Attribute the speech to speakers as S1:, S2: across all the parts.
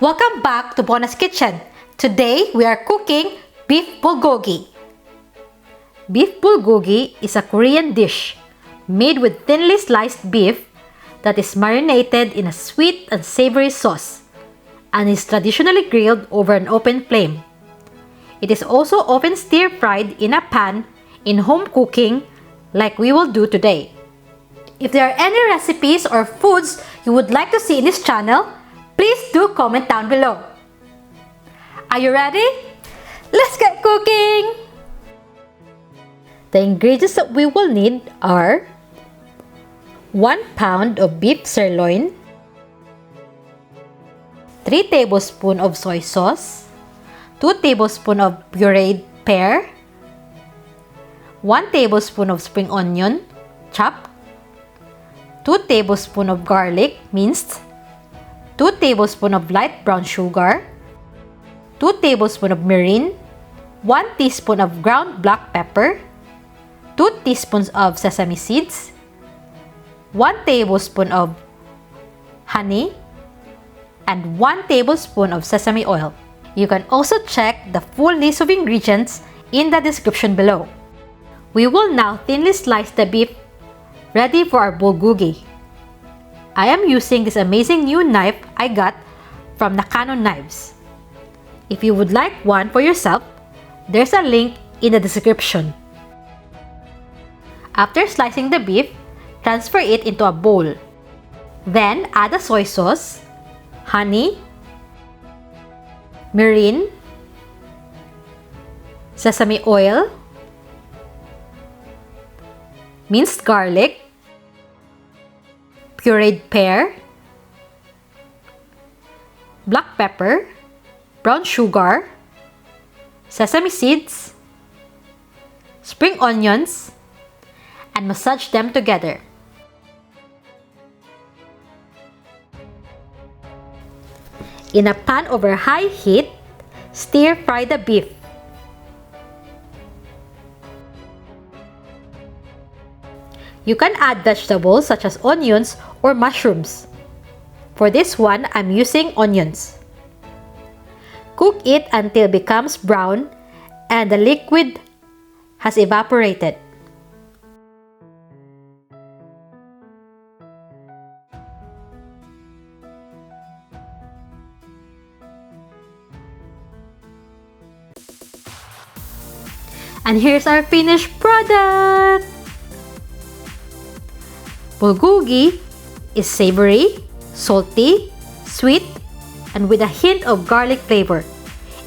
S1: Welcome back to Bona's Kitchen. Today we are cooking beef bulgogi. Beef bulgogi is a Korean dish made with thinly sliced beef that is marinated in a sweet and savory sauce and is traditionally grilled over an open flame. It is also often stir-fried in a pan in home cooking like we will do today. If there are any recipes or foods you would like to see in this channel, please do comment down below. Are you ready? Let's get cooking! The ingredients that we will need are 1 pound of beef sirloin, 3 tablespoons of soy sauce, 2 tablespoons of pureed pear, 1 tablespoon of spring onion, chopped, 2 tablespoons of garlic, minced, 2 tablespoons of light brown sugar, 2 tablespoons of mirin, 1 teaspoon of ground black pepper, 2 teaspoons of sesame seeds, 1 tablespoon of honey, and 1 tablespoon of sesame oil. You can also check the full list of ingredients in the description below. We will now thinly slice the beef ready for our bulgogi. I am using this amazing new knife I got from Nakano Knives. If you would like one for yourself, there's a link in the description. After slicing the beef, transfer it into a bowl. Then add the soy sauce, honey, mirin, sesame oil, minced garlic, pureed pear, black pepper, brown sugar, sesame seeds, spring onions, and massage them together. In a pan over high heat, stir-fry the beef. You can add vegetables such as onions or mushrooms. For this one, I'm using onions. Cook it until it becomes brown and the liquid has evaporated. And here's our finished product! Bulgogi is savory, salty, sweet, and with a hint of garlic flavor.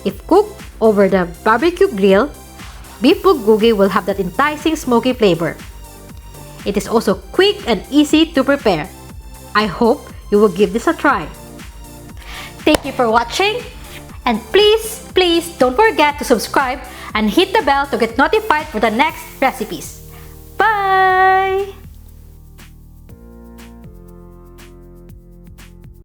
S1: If cooked over the barbecue grill, beef bulgogi will have that enticing smoky flavor. It is also quick and easy to prepare. I hope you will give this a try. Thank you for watching, and please don't forget to subscribe and hit the bell to get notified for the next recipes. Bye!